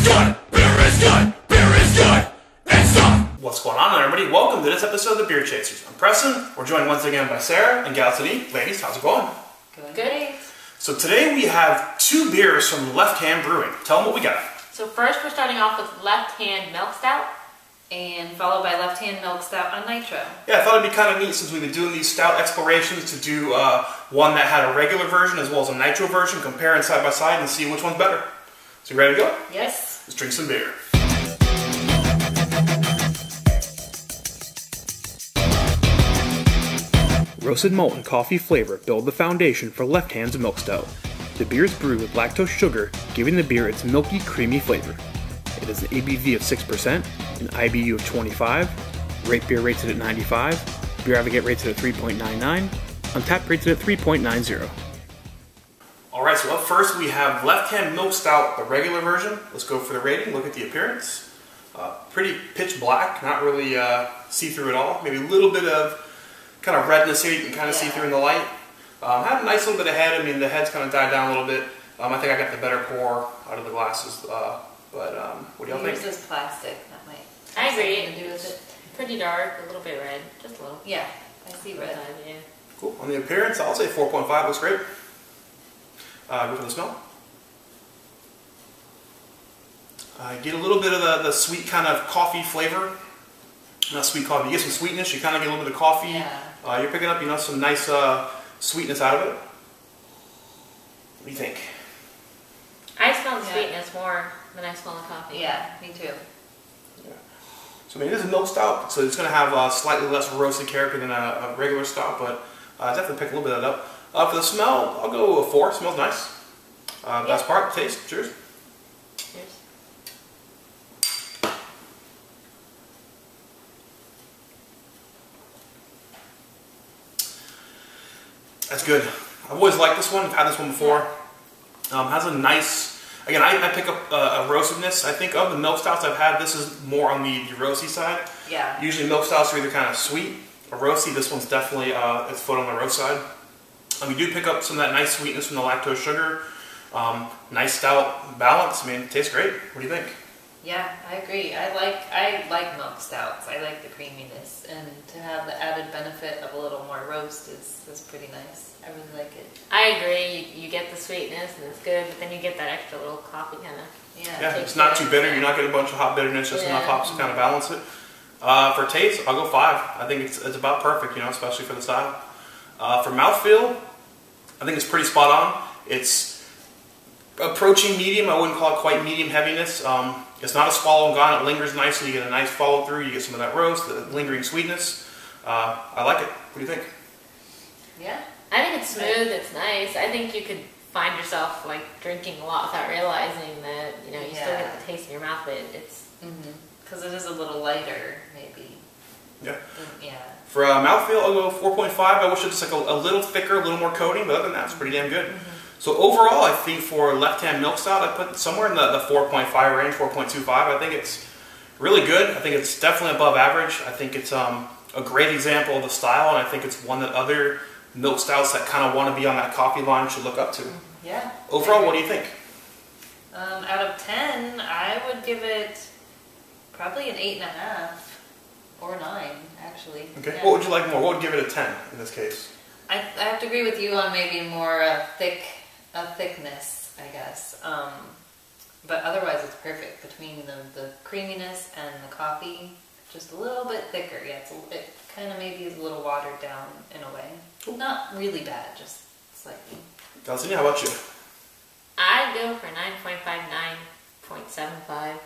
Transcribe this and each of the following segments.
is good! Beer is good! Beer is good! It's tough! What's going on, everybody? Welcome to this episode of The Beer Chasers. I'm Preston. We're joined once again by Sara and Galatiani. Ladies, how's it going? Good. So today we have two beers from Left Hand Brewing. Tell them what we got. So first we're starting off with Left Hand Milk Stout, and followed by Left Hand Milk Stout on Nitro. Yeah, I thought it'd be kind of neat since we've been doing these stout explorations to do one that had a regular version as well as a nitro version, comparing side by side and see which one's better. So you ready to go? Yes. Let's drink some beer. Roasted malt and coffee flavor build the foundation for Left Hand's Milk Stout. The beer is brewed with lactose sugar, giving the beer its milky, creamy flavor. It has an ABV of 6%, an IBU of 25, Rate Beer rated at 95, Beer Advocate rated at 3.99, Untapped rated at 3.90. Alright, so up first we have Left Hand Milk Stout, the regular version. Let's go for the rating, look at the appearance. Pretty pitch black, not really see-through at all. Maybe a little bit of kind of redness here you can kind of see through in the light. Had a nice little bit of head. I mean, the head's kind of died down a little bit. I think I got the better pour out of the glasses. But what do y'all think? Yours is plastic. That might. I agree. Something to do with it. Pretty dark, a little bit red, just a little. Yeah, I see red. Yeah. Cool. On the appearance, I'll say 4.5. Looks great. Go for the smell. Get a little bit of the sweet kind of coffee flavor. Not sweet coffee. You get some sweetness. You kind of get a little bit of coffee. Yeah. You're picking up, some nice sweetness out of it. What do you think? I smell the sweetness more than I smell the coffee. Yeah, me too. Yeah. So I mean, it is a milk stout, so it's going to have slightly less roasted character than a regular stout, but definitely pick a little bit of that up. For the smell, I'll go 4. Smells nice. Best part, taste. Cheers. Cheers. That's good. I've always liked this one. I've had this one before. Has a nice, again, I pick up a roastedness. I think of the milk stouts I've had, this is more on the roasty side. Yeah. Usually milk stouts are either kind of sweet or roasty. This one's definitely its foot on the roast side. You do pick up some of that nice sweetness from the lactose sugar. Nice stout balance. I mean, it tastes great. What do you think? Yeah, I agree. I like milk stouts. I like the creaminess, and to have the added benefit of a little more roast is pretty nice. I really like it. I agree. You get the sweetness and it's good, but then you get that extra little coffee kind of. Yeah, it's not too bitter. You're not getting a bunch of hot bitterness, just enough hops to kind of balance it. For taste, I'll go 5. I think it's about perfect, especially for the style. For mouthfeel, I think it's pretty spot on. It's approaching medium. I wouldn't call it quite medium heaviness. It's not a swallow and gone. It lingers nicely. You get a nice follow through. You get some of that roast, the lingering sweetness. I like it. What do you think? Yeah. I think it's smooth. It's nice. I think you could find yourself like drinking a lot without realizing that you still get the taste in your mouth, but it's because it is a little lighter, maybe. Yeah. Yeah. For mouthfeel, I'll go 4.5. I wish it was like a little thicker, a little more coating, but other than that, it's pretty damn good. So overall, I think for Left Hand Milk Stout, I put somewhere in the 4.5 range, 4.25. I think it's really good. I think it's definitely above average. I think it's a great example of the style, and I think it's one that other milk stouts that kind of want to be on that coffee line should look up to. Yeah. Overall, what do you think? Out of 10, I would give it probably an 8.5 or 9, actually. Okay. Yeah. What would you like more? What would give it a 10 in this case? I have to agree with you on maybe more thickness, I guess. But otherwise, it's perfect between the creaminess and the coffee. Just a little bit thicker. Yeah, it kind of maybe is a little watered down in a way. Cool. Not really bad, just slightly. Galatiani, how about you? I'd go for 9.5, 9.75.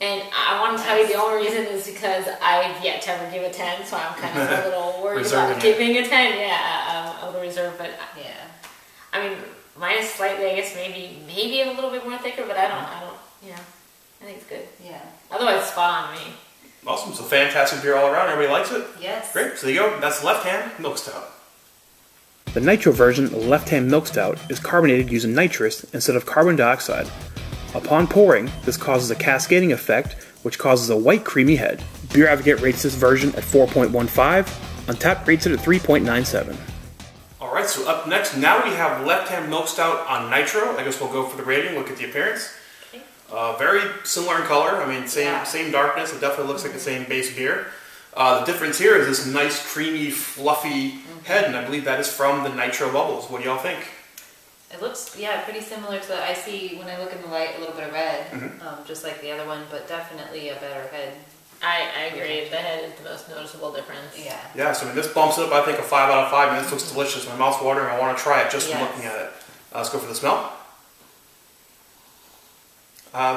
And I want to tell you the only reason is because I've yet to ever give a 10, so I'm kind of a little worried about giving a 10. Yeah, a little reserved, but yeah. I mean, mine is slightly, I guess, maybe a little bit more thicker, but I don't, I think it's good. Yeah. Otherwise, it's spot on me. Awesome. So fantastic beer all around. Everybody likes it? Yes. Great. So there you go. That's Left Hand Milk Stout. The Nitro version of Left Hand Milk Stout is carbonated using nitrous instead of carbon dioxide. Upon pouring, this causes a cascading effect, which causes a white creamy head. Beer Advocate rates this version at 4.15. Untapped rates it at 3.97. Alright, so up next, now we have Left Hand Milk Stout on Nitro. I guess we'll go for the rating, look at the appearance. Okay. Very similar in color. I mean, same darkness. It definitely looks like the same base beer. The difference here is this nice, creamy, fluffy head, and I believe that is from the Nitro bubbles. What do y'all think? It looks, pretty similar to I see when I look in the light a little bit of red, just like the other one, but definitely a better head. I agree. The head is the most noticeable difference. Yeah. Yeah, so I mean, this bumps it up, I think, a 5 out of 5. I mean, this looks delicious. My mouth's watering. I want to try it just from looking at it. Let's go for the smell.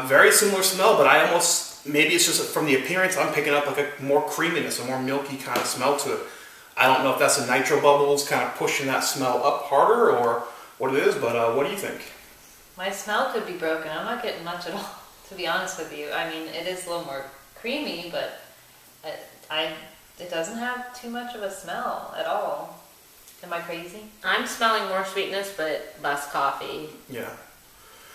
Very similar smell, but I almost, maybe it's just from the appearance, I'm picking up like a more creaminess, a more milky kind of smell to it. I don't know if that's the Nitro bubbles kind of pushing that smell up harder or what it is, but what do you think? My smell could be broken. I'm not getting much at all, to be honest with you. I mean, it is a little more creamy, but it doesn't have too much of a smell at all. Am I crazy? I'm smelling more sweetness, but less coffee. Yeah.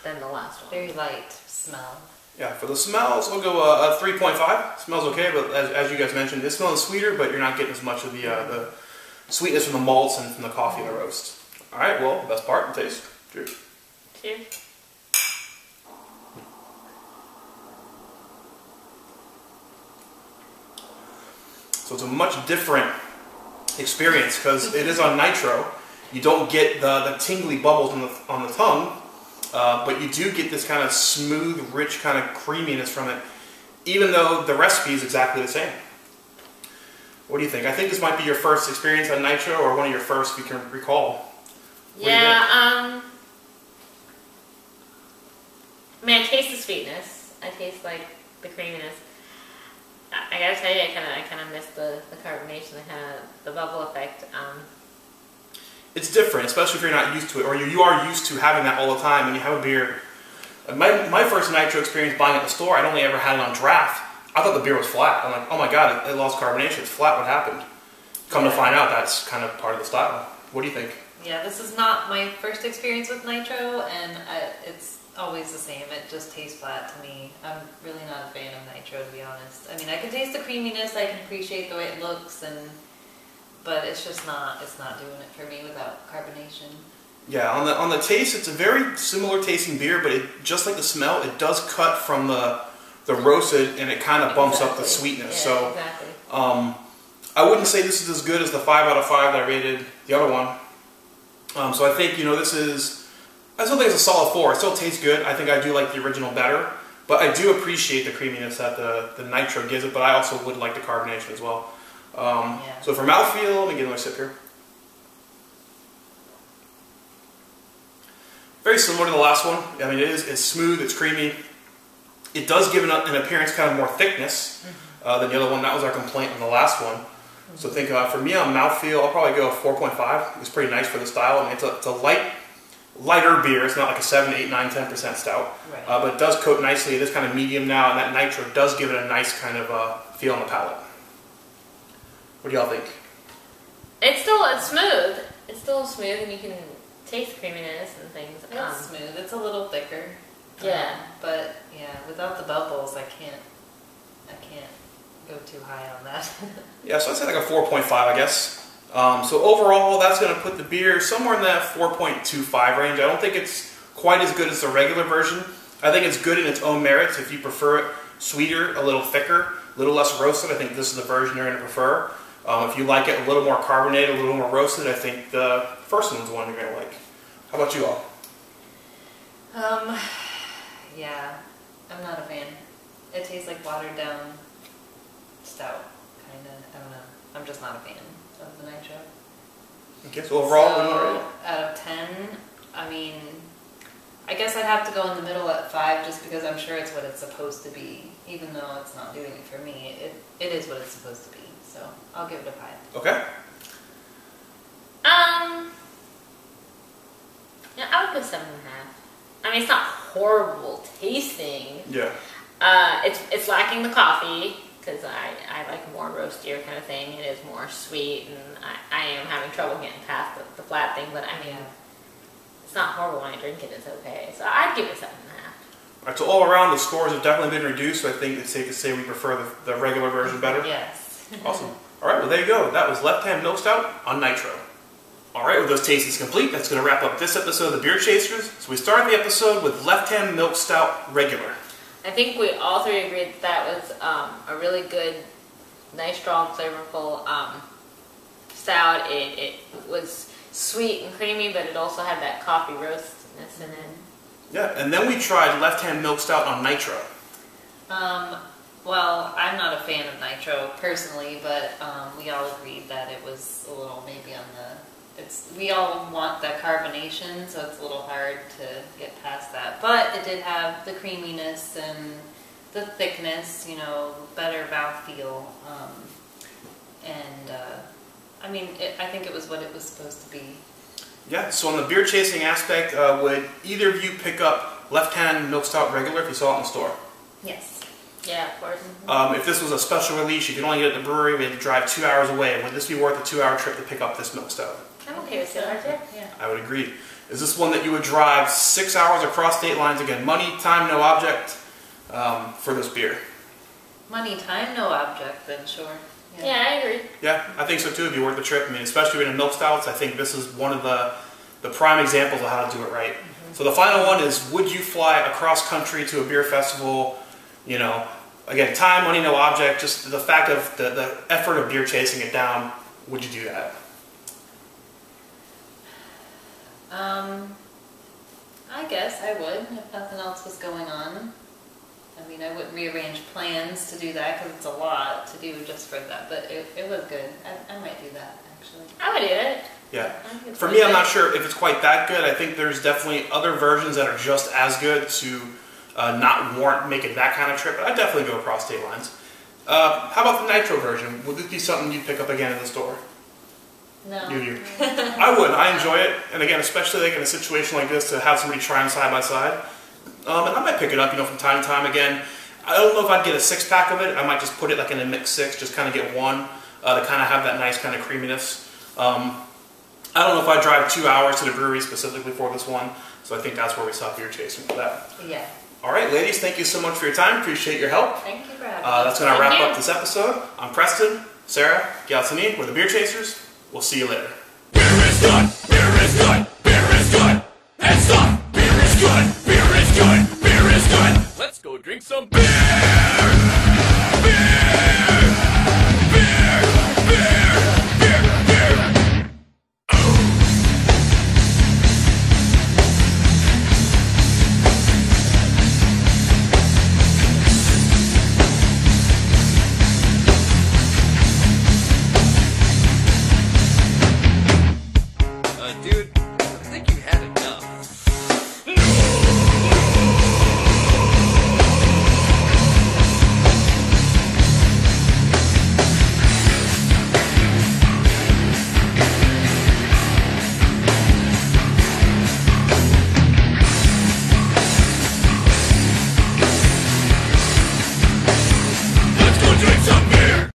Than the last one. Very light smell. Yeah, for the smells, we'll go a 3.5. Smells okay, but as you guys mentioned, it's smelling sweeter, but you're not getting as much of the sweetness from the malts and from the coffee in the roast. All right, well, best part, the taste. Cheers. Cheers. So it's a much different experience because it is on Nitro. You don't get the tingly bubbles on the tongue, but you do get this kind of smooth, rich kind of creaminess from it, even though the recipe is exactly the same. What do you think? I think this might be your first experience on Nitro, or one of your first, if you can recall. Yeah, I mean, I taste the sweetness. I taste like the creaminess. I gotta tell you, I kind of miss the carbonation, the bubble effect. It's different, especially if you're not used to it, or you are used to having that all the time. When you have a beer, my first Nitro experience buying at the store, I'd only ever had it on draft. I thought the beer was flat. I'm like, oh my god, it lost carbonation. It's flat. What happened? Come to find out, that's kind of part of the style. What do you think? Yeah, this is not my first experience with Nitro, and it's always the same. It just tastes flat to me. I'm really not a fan of Nitro, to be honest. I mean, I can taste the creaminess. I can appreciate the way it looks, but it's just not. It's not doing it for me without carbonation. Yeah, on the taste, it's a very similar tasting beer, but just like the smell, it does cut from the roasted, and it kind of bumps up the sweetness. Yeah, so, exactly. I wouldn't say this is as good as the 5 out of 5 that I rated the other one. So I think, I still think it's a solid 4. It still tastes good. I think I do like the original better, but I do appreciate the creaminess that the Nitro gives it, but I also would like the carbonation as well. So for mouthfeel, let me get another sip here. Very similar to the last one. I mean, it's smooth, it's creamy. It does give an appearance kind of more thickness than the other one. That was our complaint on the last one. So I think for me on mouthfeel, I'll probably go 4.5. It's pretty nice for the style. I mean, it's a lighter beer. It's not like a 7, 8, 9, 10% stout. Right. But it does coat nicely. It is kind of medium now, and that Nitro does give it a nice kind of feel on the palate. What do y'all think? It's smooth. It's still smooth, and you can taste creaminess and things. It's smooth. It's a little thicker. Yeah. But yeah, without the bubbles, I can't go too high on that. Yeah, so I'd say like a 4.5, I guess. So overall, that's going to put the beer somewhere in that 4.25 range. I don't think it's quite as good as the regular version. I think it's good in its own merits. If you prefer it sweeter, a little thicker, a little less roasted, I think this is the version you're going to prefer. If you like it a little more carbonated, a little more roasted, I think the first one's the one you're going to like. How about you all? Yeah, I'm not a fan. It tastes like watered down stout, kind of. I don't know. I'm just not a fan of the Nitro. Okay, so overall, what do you want to rate it? Out of 10, I mean, I guess I'd have to go in the middle at 5 just because I'm sure it's what it's supposed to be. Even though it's not doing it for me, it is what it's supposed to be. So I'll give it a 5. Okay. Yeah, I would go 7.5. I mean, it's not horrible tasting. Yeah. It's lacking the coffee, because I like more roastier kind of thing. It is more sweet, and I am having trouble getting past the flat thing, but I mean, it's not horrible when I drink it, it's okay. So I'd give it 7.5. Alright, so all around, the scores have definitely been reduced, so I think it's safe to say we prefer the regular version better. Yes. Awesome. Alright, well there you go. That was Left Hand Milk Stout on Nitro. Alright, with those tastings complete, that's going to wrap up this episode of The Beer Chasers. So we started the episode with Left Hand Milk Stout Regular. I think we all three agreed that that was a really good, nice, strong, flavorful stout. It was sweet and creamy, but it also had that coffee roastness in it. Yeah, and then we tried Left Hand Milk Stout on Nitro. Well, I'm not a fan of Nitro personally, but we all agreed that it was a little maybe on the... we all want the carbonation, so it's a little hard to get past that. But it did have the creaminess and the thickness, you know, better mouthfeel. I mean, I think it was what it was supposed to be. Yeah, so on the beer chasing aspect, would either of you pick up Left Hand Milk Stout regular if you saw it in the store? Yes. Yeah, of course. If this was a special release, you could only get it at the brewery, we had to drive 2 hours away. Would this be worth a 2-hour trip to pick up this milk stout? I'm okay with that. Yeah. I would agree. Is this one that you would drive 6 hours across state lines? Again, money, time, no object for this beer. Money, time, no object, then sure. Yeah, I agree. Yeah, I think so too. It'd be worth the trip. I mean, especially in milk stouts, I think this is one of the prime examples of how to do it right. So the final one is, would you fly across country to a beer festival? You know, again, time, money, no object, just the fact of the effort of beer chasing it down, would you do that? I guess I would, if nothing else was going on. I mean, I wouldn't rearrange plans to do that because it's a lot to do just for that, but it was good. I might do that, actually. I would do it. Yeah. For me, I'm not sure if it's quite that good. I think there's definitely other versions that are just as good to not warrant making that kind of trip, but I'd definitely go across state lines. How about the Nitro version? Would this be something you'd pick up again in the store? No. I would. I enjoy it, and again, especially like in a situation like this, to have somebody try them side by side. And I might pick it up, you know, from time to time. Again, I don't know if I'd get a 6-pack of it. I might just put it like in a mix 6, just kind of get one to kind of have that nice kind of creaminess. I don't know if I'd drive 2 hours to the brewery specifically for this one, so I think that's where we saw beer chasing for that. Yeah. All right, ladies, thank you so much for your time. Appreciate your help. Thank you for having me. That's going to wrap up this episode. I'm Preston, Sara, Galatiani. We're the Beer Chasers. We'll see you later. Beer is good, beer is good, beer is good, and stop. Beer is good, beer is good, beer is good. Let's go drink some beer.